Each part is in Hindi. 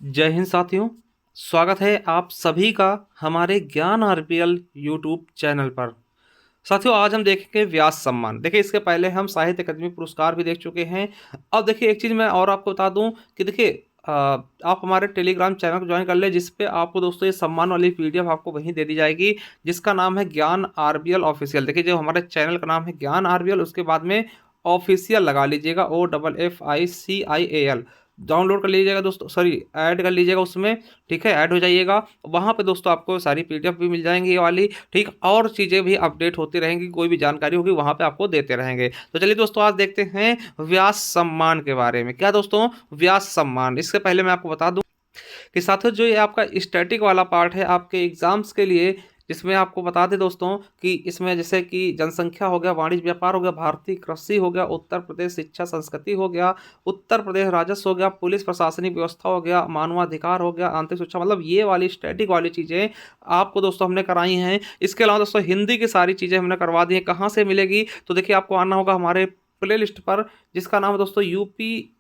जय हिंद साथियों। स्वागत है आप सभी का हमारे ज्ञान आरपीएल यूट्यूब चैनल पर। साथियों, आज हम देखेंगे व्यास सम्मान। देखिए, इसके पहले हम साहित्य अकादमी पुरस्कार भी देख चुके हैं। अब देखिए, एक चीज़ मैं और आपको बता दूं कि देखिए, आप हमारे टेलीग्राम चैनल को ज्वाइन कर ले, जिस पे आपको दोस्तों ये सम्मान वाली पीडीएफ आपको वहीं दे दी जाएगी, जिसका नाम है ज्ञान आरबीएल ऑफिशियल। देखिए, जो हमारे चैनल का नाम है ज्ञान आरबीएल, उसके बाद में ऑफिशियल लगा लीजिएगा, OFFICIAL। डाउनलोड कर लीजिएगा दोस्तों, सॉरी, ऐड कर लीजिएगा उसमें। ठीक है, ऐड हो जाइएगा। वहाँ पे दोस्तों आपको सारी पीडीएफ भी मिल जाएंगी ये वाली। ठीक, और चीज़ें भी अपडेट होती रहेंगी, कोई भी जानकारी होगी वहाँ पे आपको देते रहेंगे। तो चलिए दोस्तों, आज देखते हैं व्यास सम्मान के बारे में। क्या दोस्तों, व्यास सम्मान। इससे पहले मैं आपको बता दूं कि साथियों, जो ये आपका स्टैटिक वाला पार्ट है आपके एग्जाम्स के लिए, जिसमें आपको बता दें दोस्तों कि इसमें जैसे कि जनसंख्या हो गया, वाणिज्य व्यापार हो गया, भारतीय कृषि हो गया, उत्तर प्रदेश शिक्षा संस्कृति हो गया, उत्तर प्रदेश राजस्व हो गया, पुलिस प्रशासनिक व्यवस्था हो गया, मानवाधिकार हो गया, आंतरिक सुरक्षा, मतलब ये वाली स्टैटिक वाली चीज़ें आपको दोस्तों हमने कराई हैं। इसके अलावा दोस्तों हिंदी की सारी चीज़ें हमने करवा दी हैं। कहाँ से मिलेगी? तो देखिए, आपको आना होगा हमारे प्ले लिस्ट पर, जिसका नाम है दोस्तों UP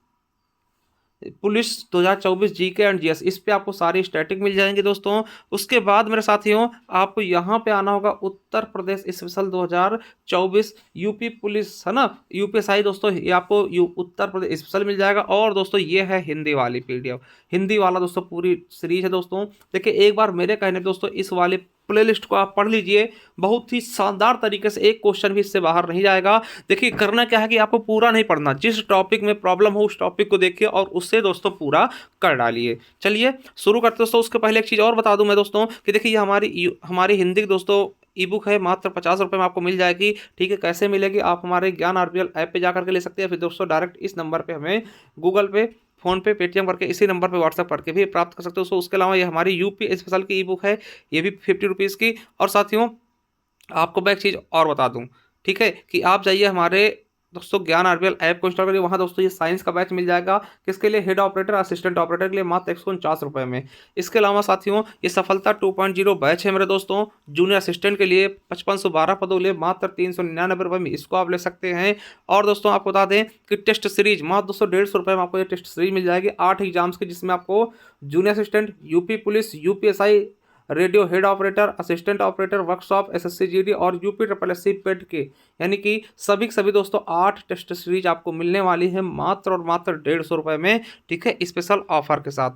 police 2024 GK and GS. इस पे आपको सारी स्टैटिक मिल जाएंगे दोस्तों। उसके बाद मेरे साथियों, आपको यहाँ पे आना होगा Uttar Pradesh special 2024 UP police, है ना, यूपीएसआई। दोस्तों ये आपको उत्तर प्रदेश स्पेशल मिल जाएगा। और दोस्तों ये है हिंदी वाली पीडीएफ, हिंदी वाला दोस्तों पूरी सीरीज है दोस्तों। देखिए, एक बार मेरे कहने पे दोस्तों इस वाले प्लेलिस्ट को आप पढ़ लीजिए, बहुत ही शानदार तरीके से, एक क्वेश्चन भी इससे बाहर नहीं जाएगा। देखिए, करना क्या है कि आपको पूरा नहीं पढ़ना, जिस टॉपिक में प्रॉब्लम हो उस टॉपिक को देखिए और उससे दोस्तों पूरा कर डालिए। चलिए शुरू करते दोस्तों। उसके पहले एक चीज़ और बता दूं मैं दोस्तों कि देखिए, ये हमारी हिंदी की दोस्तों ई बुक है, मात्र 50 रुपये में आपको मिल जाएगी। ठीक है, कैसे मिलेगी? आप हमारे ज्ञान आरपीएल ऐप पे जाकर के ले सकते हैं, फिर दोस्तों डायरेक्ट इस नंबर पे हमें गूगल पे, फोन पे, पेटीएम करके, इसी नंबर पे व्हाट्सअप करके भी प्राप्त कर सकते हो। उसके अलावा ये हमारी यूपी स्पेशल की ई बुक है, ये भी 50 रुपीज़ की। और साथियों, आपको मैं एक चीज़ और बता दूं, ठीक है, कि आप जाइए हमारे दोस्तों ज्ञान आरबीएल ऐप को इंस्टॉल करिए। वहाँ दोस्तों ये साइंस का बैच मिल जाएगा, किसके लिए? हेड ऑपरेटर, असिस्टेंट ऑपरेटर के लिए, मात्र 149 रुपये में। इसके अलावा साथियों, ये सफलता 2.0 बैच है मेरे दोस्तों, जूनियर असिस्टेंट के लिए 5512 पदों के लिए मात्र 399 रुपये में, इसको आप ले सकते हैं। और दोस्तों आपको बता दें कि टेस्ट सीरीज मात्र दोस्तों 150 रुपये में आपको ये टेस्ट सीरीज मिल जाएगी, 8 एग्जाम्स की, जिसमें आपको junior assistant, UP police, UPSI, radio head operator, assistant operator, workshop, SSC GD और यूपी ट्रिपल एससी पेड के, यानी कि सभी के सभी दोस्तों 8 टेस्ट सीरीज आपको मिलने वाली है मात्र और मात्र 150 रुपये में। ठीक है, स्पेशल ऑफर के साथ।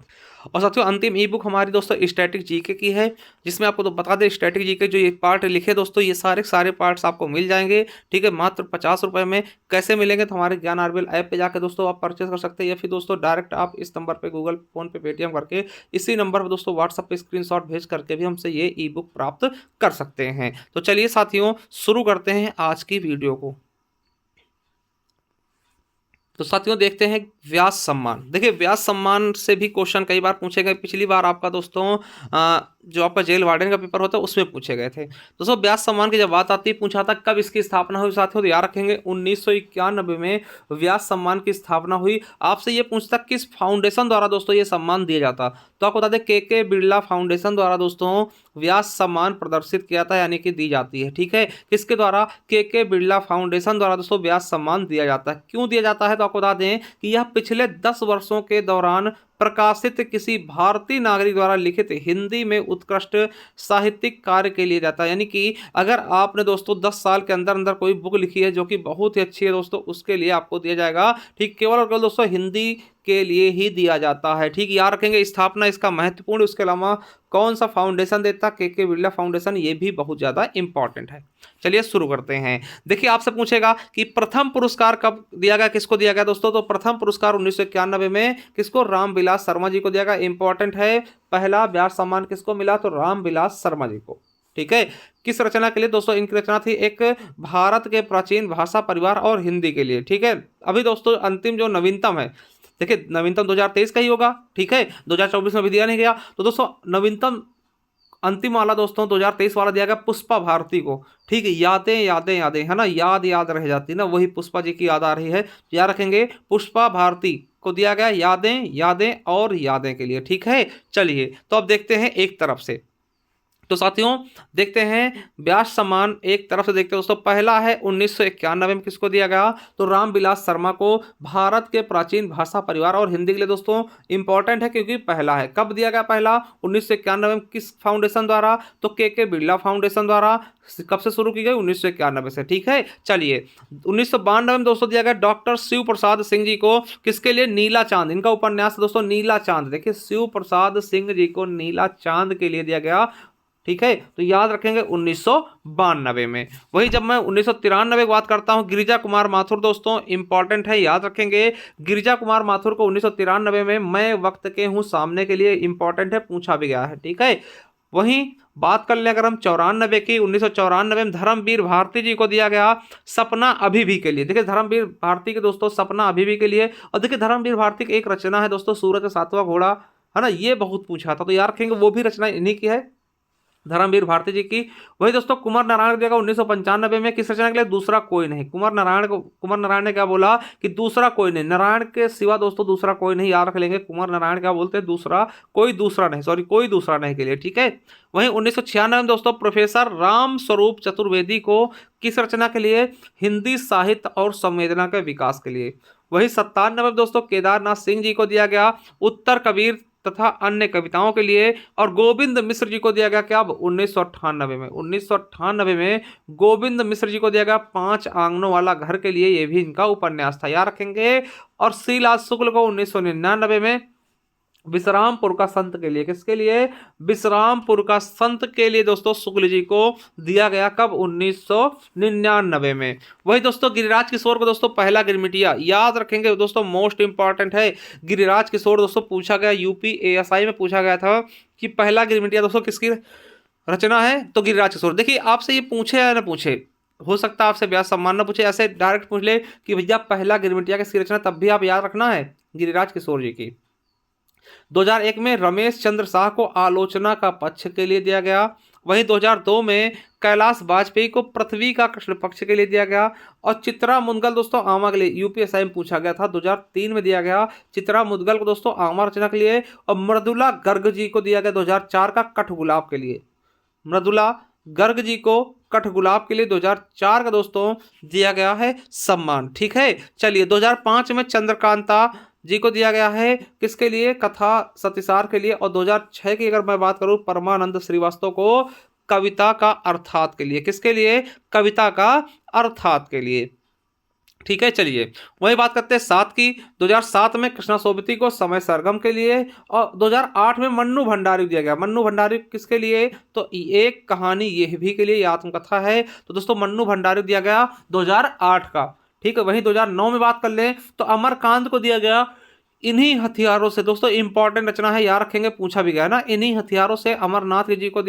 और साथियों, अंतिम ई बुक हमारी दोस्तों स्टैटिक जीके की है, जिसमें आपको तो बता दें स्टैटिक जीके जो ये पार्ट लिखे दोस्तों, ये सारे सारे पार्ट्स आपको मिल जाएंगे। ठीक है, मात्र 50 रुपये में। कैसे मिलेंगे? तो हमारे ज्ञान आरबीएल ऐप पे जाकर दोस्तों आप परचेस कर सकते हैं, या फिर दोस्तों डायरेक्ट आप इस नंबर पे गूगल, फोन पे, पेटीएम करके, इसी नंबर पर दोस्तों व्हाट्सएप पे स्क्रीनशॉट भेज करके भी हमसे ये ई बुक प्राप्त कर सकते हैं। तो चलिए साथियों, शुरू करते हैं आज की वीडियो को। तो साथियों, देखते हैं व्यास सम्मान। देखिए, व्यास सम्मान से भी क्वेश्चन कई बार पूछे गए। पिछली बार आपका दोस्तों जो आपका जेल वार्डन का पेपर होता है उसमें पूछे गए थे दोस्तों। व्यास सम्मान की जब बात आती है, पूछा था कब इसकी स्थापना हुई साथियों, तो याद रखेंगे 1991 में व्यास सम्मान की स्थापना हुई। आपसे ये पूछता किस फाउंडेशन द्वारा दोस्तों ये सम्मान दिया जाता, तो आपको बता दें के बिरला फाउंडेशन द्वारा दोस्तों व्यास सम्मान प्रदर्शित किया था, यानी कि दी जाती है। ठीक है, किसके द्वारा? के बिरला फाउंडेशन द्वारा दोस्तों व्यास सम्मान दिया जाता है। क्यों दिया जाता है? तो आपको बता दें कि यह पिछले 10 वर्षों के दौरान प्रकाशित किसी भारतीय नागरिक द्वारा लिखित हिंदी में उत्कृष्ट साहित्यिक कार्य के लिए जाता है। यानी कि अगर आपने दोस्तों 10 साल के अंदर अंदर कोई बुक लिखी है जो कि बहुत ही अच्छी है दोस्तों, उसके लिए आपको दिया जाएगा। ठीक, केवल और केवल दोस्तों हिंदी के लिए ही दिया जाता है। ठीक, याद रखेंगे स्थापना इसका महत्वपूर्ण। उसके अलावा कौन सा फाउंडेशन देता? के बिरला फाउंडेशन, ये भी बहुत ज़्यादा इंपॉर्टेंट है। चलिए शुरू करते हैं। देखिए, आपसे पूछेगा कि प्रथम पुरस्कार कब दिया गया, किसको दिया गया दोस्तों? तो प्रथम पुरस्कार 1991 में किसको? रामविलास शर्मा जी को दिया गया। इंपॉर्टेंट है, पहला व्यास सम्मान किसको मिला? तो रामविलास शर्मा जी को। ठीक है, किस रचना के लिए दोस्तों? इनकी रचना थी एक भारत के प्राचीन भाषा, परिवार और हिंदी के लिए। ठीक है, अभी दोस्तों अंतिम जो नवीनतम है, देखिए नवीनतम 2023 का ही होगा। ठीक है, 2024 में भी दिया नहीं गया। तो दोस्तों नवीनतम अंतिम वाला दोस्तों 2023 वाला दिया गया पुष्पा भारती को। ठीक है, यादें यादें यादें, है ना, याद याद रह जाती ना, वही पुष्पा जी की याद आ रही है। याद रखेंगे, पुष्पा भारती को दिया गया यादें यादें और यादें के लिए। ठीक है, चलिए तो अब देखते हैं एक तरफ से। तो साथियों देखते हैं व्यास सम्मान एक तरफ से देखते हैं दोस्तों। पहला है 1991 में किसको दिया गया, तो रामविलास शर्मा को, भारत के प्राचीन भाषा परिवार और हिंदी के लिए दोस्तों इंपॉर्टेंट है क्योंकि पहला है। कब दिया गया पहला, 1991 में, किस फाउंडेशन द्वारा, तो के बिरला फाउंडेशन द्वारा। कब से शुरू की गई, 1991 से। ठीक है, चलिए 1992 में दोस्तों दिया गया डॉक्टर शिव प्रसाद सिंह जी को, किसके लिए, नीला चांद। इनका उपन्यास दोस्तों नीला चांद, देखिए शिव प्रसाद सिंह जी को नीला चांद के लिए दिया गया। ठीक है, तो याद रखेंगे 1992 में। वही जब मैं 1993 की बात करता हूं, गिरिजा कुमार माथुर दोस्तों इंपॉर्टेंट है, याद रखेंगे। गिरिजा कुमार माथुर को 1993 में मैं वक्त के हूं सामने के लिए इंपॉर्टेंट है, पूछा भी गया है। ठीक है, वहीं बात कर ले अगर हम 94 की, 1994 में धर्मवीर भारती जी को दिया गया सपना अभी भी के लिए। देखिए धर्मवीर भारती के दोस्तों सपना अभी भी के लिए। और देखिए धर्मवीर भारती की एक रचना है दोस्तों, सूरज का सातवां घोड़ा, है ना, ये बहुत पूछा था, तो याद रखेंगे वो भी रचना इन्हीं की है, धर्मवीर भारती जी की। वही दोस्तों कुमार नारायण को दिया 1995 में, किस रचना के लिए, दूसरा कोई नहीं। कुमार नारायण ने क्या बोला कि दूसरा कोई नहीं, नारायण के सिवा दोस्तों दूसरा कोई नहीं, याद रख लेंगे। कुमार नारायण क्या बोलते हैं, दूसरा कोई दूसरा नहीं, सॉरी कोई दूसरा नहीं के लिए। ठीक है, वहीं 1996 में दोस्तों प्रोफेसर राम स्वरूप चतुर्वेदी को, किस रचना के लिए, हिंदी साहित्य और संवेदना के विकास के लिए। वही 97 में दोस्तों केदारनाथ सिंह जी को दिया गया उत्तर कबीर तथा अन्य कविताओं के लिए। और गोविंद मिश्र जी को दिया गया क्या, 1998 में। 1998 में गोविंद मिश्र जी को दिया गया 5 आंगनों वाला घर के लिए, यह भी इनका उपन्यास था, याद रखेंगे। और श्रीलाल शुक्ल को 1999 में विश्रामपुर का संत के लिए, किसके लिए, विश्रामपुर का संत के लिए दोस्तों शुक्ल जी को दिया गया, कब, 1999 में। वही दोस्तों गिरिराज किशोर को दोस्तों पहला गिरमिटिया, याद रखेंगे दोस्तों, मोस्ट इंपॉर्टेंट है। गिरिराज किशोर दोस्तों पूछा गया, यूपी एएसआई में पूछा गया था कि पहला गिरमिटिया दोस्तों किसकी रचना है, तो गिरिराज किशोर। देखिए आपसे ये पूछे या ना पूछे, हो सकता है आपसे व्यास सम्मान ना पूछे, ऐसे डायरेक्ट पूछ ले कि भैया पहला गिरमिटिया किसकी रचना, तब भी आप याद रखना है गिरिराज किशोर जी की। 2001 में रमेश चंद्र शाह को आलोचना का पक्ष के लिए दिया गया। वहीं 2002 में कैलाश वाजपेयी को पृथ्वी का कृष्ण पक्ष के लिए दिया गया। और चित्रा मुदगल दोस्तों आमा के लिए, यूपीएसआई में पूछा गया था, 2003 में दिया गया चित्रा मुदगल को दोस्तों आमा रचना के लिए। और मृदुला गर्ग जी को दिया गया 2004 का कठगुलाब के लिए। मृदुला गर्ग जी को कठगुलाब के लिए 2004 का दोस्तों दिया गया है सम्मान। ठीक है, चलिए 2005 में चंद्रकांता जी को दिया गया है, किसके लिए, कथा सतिसार के लिए। और 2006 की अगर मैं बात करूं परमानंद श्रीवास्तव को कविता का अर्थात के लिए, किसके लिए, कविता का अर्थात के लिए। ठीक है, चलिए वही बात करते हैं 7 की। 2007 में कृष्णा सोबती को समय सरगम के लिए। और 2008 में मन्नू भंडारी दिया गया। मन्नू भंडारी किसके लिए, तो एक कहानी यह भी के लिए, ये आत्मकथा है, तो दोस्तों मन्नू भंडारी दिया गया 2008 का। ठीक है, वहीं 2009 में बात कर लें तो अमरकांत को दिया गया इन्हीं हथियारों से, दोस्तों इंपॉर्टेंट रचना है, याद रखेंगे, पूछा भी गया ना, इन्हीं हथियारों से अमरकांत जी को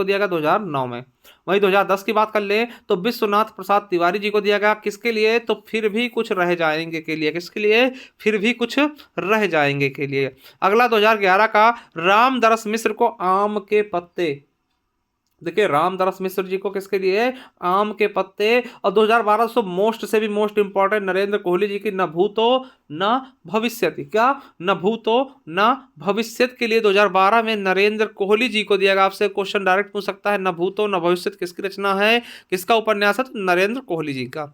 दिया गया 2009 में। वहीं 2010 की बात कर ले तो विश्वनाथ प्रसाद तिवारी जी को दिया गया, किसके लिए, तो फिर भी कुछ रह जाएंगे के लिए, किसके लिए, फिर भी कुछ रह जाएंगे के लिए। अगला 2011 का रामदरस मिश्र को आम के पत्ते, देखिए रामदरस मिश्र जी को किसके लिए, आम के पत्ते। और 2012 मोस्ट से भी मोस्ट इंपॉर्टेंट नरेंद्र कोहली जी की न भूतो न भविष्यति, क्या, न भूतो न भविष्यत के लिए 2012 में नरेंद्र कोहली जी को दिया गया। आपसे क्वेश्चन डायरेक्ट पूछ सकता है, न भूतो न भविष्यत किसकी रचना है, किसका उपन्यास है, तो नरेंद्र कोहली जी का।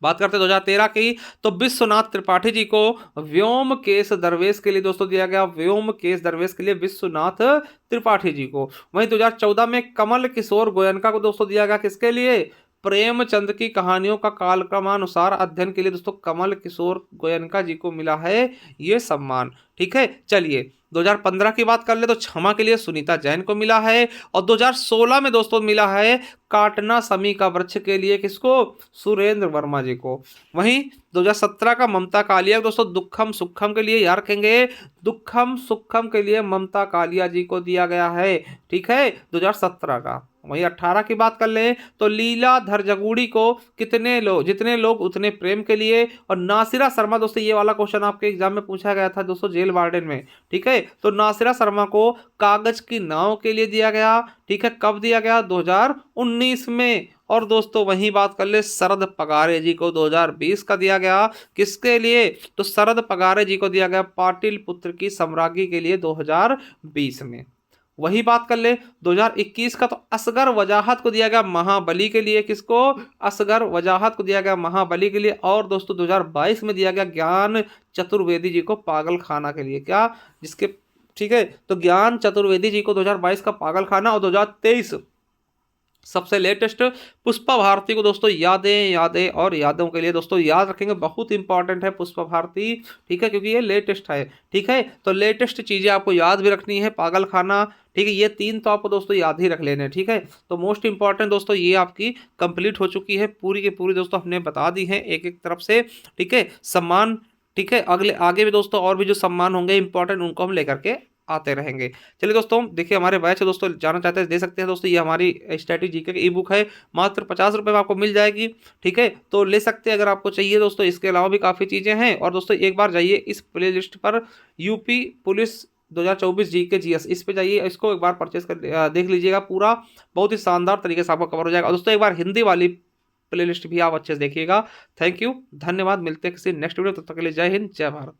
बात करते हैं 2013 की तो विश्वनाथ त्रिपाठी जी को व्योमकेश दरवेश के लिए दोस्तों दिया गया, व्योमकेश दरवेश के लिए विश्वनाथ त्रिपाठी जी को। वहीं 2014 में कमल किशोर गोयनका को दोस्तों दिया गया, किसके लिए, प्रेमचंद की कहानियों का कालक्रमानुसार अध्ययन के लिए दोस्तों कमल किशोर गोयनका जी को मिला है ये सम्मान। ठीक है, चलिए 2015 की बात कर ले तो क्षमा के लिए सुनीता जैन को मिला है। और 2016 में दोस्तों मिला है काटना समी का वृक्ष के लिए, किसको, सुरेंद्र वर्मा जी को। वहीं 2017 का ममता कालिया दोस्तों दुखम सुखम के लिए, याद रखेंगे, दुखम सुखम के लिए ममता कालिया जी को दिया गया है। ठीक है, 2017 का। वहीं 18 की बात कर लें तो लीलाधर जगूड़ी को जितने लोग उतने प्रेम के लिए। और नासिरा शर्मा दोस्तों, ये वाला क्वेश्चन आपके एग्जाम में पूछा गया था दोस्तों जेल वार्डन में। ठीक है, तो नासिरा शर्मा को कागज की नाव के लिए दिया गया। ठीक है, कब दिया गया, 2019 में। और दोस्तों वहीं बात कर ले शरद पगारे जी को 2020 का दिया गया, किसके लिए, तो शरद पगारे जी को दिया गया पाटिल पुत्र की सम्राज्ञी के लिए 2020 में। वही बात कर ले 2021 का, तो असगर वजाहत को दिया गया महाबली के लिए, किसको, असगर वजाहत को दिया गया महाबली के लिए। और दोस्तों 2022 में दिया गया ज्ञान चतुर्वेदी जी को पागल खाना के लिए, क्या, जिसके, ठीक है, तो ज्ञान चतुर्वेदी जी को 2022 का पागल खाना। और 2023 सबसे लेटेस्ट पुष्पा भारती को दोस्तों यादें यादें और यादों के लिए दोस्तों याद रखेंगे, बहुत इंपॉर्टेंट है पुष्पा भारती, ठीक है, क्योंकि ये लेटेस्ट है, ठीक है। तो लेटेस्ट चीज़ें आपको याद भी रखनी है, पागल खाना, ठीक है, ये तीन तो आपको दोस्तों याद ही रख लेने हैं, ठीक है। तो मोस्ट इंपॉर्टेंट दोस्तों ये आपकी कंप्लीट हो चुकी है पूरी की पूरी दोस्तों, हमने बता दी है एक एक तरफ से, ठीक है, सम्मान, ठीक है। अगले आगे भी दोस्तों और भी जो सम्मान होंगे इंपॉर्टेंट, उनको हम लेकर के आते रहेंगे। चलिए दोस्तों, देखिए हमारे बैच है दोस्तों, जाना चाहते हैं दे सकते हैं दोस्तों, ये हमारी स्ट्रैटेजी का ई बुक है, मात्र 50 रुपये में आपको मिल जाएगी, ठीक है, तो ले सकते हैं अगर आपको चाहिए दोस्तों। इसके अलावा भी काफ़ी चीज़ें हैं। और दोस्तों एक बार जाइए इस प्ले लिस्ट पर, यूपी पुलिस 2024 जी के जीएस, इस पे जाइए, इसको एक बार परचेस कर देख लीजिएगा, पूरा बहुत ही शानदार तरीके से आपको कवर हो जाएगा। और दोस्तों एक बार हिंदी वाली प्ले लिस्ट भी आप अच्छे से देखिएगा। थैंक यू, धन्यवाद, मिलते हैं किसी नेक्स्ट वीडियो, तब तक के लिए जय हिंद जय भारत।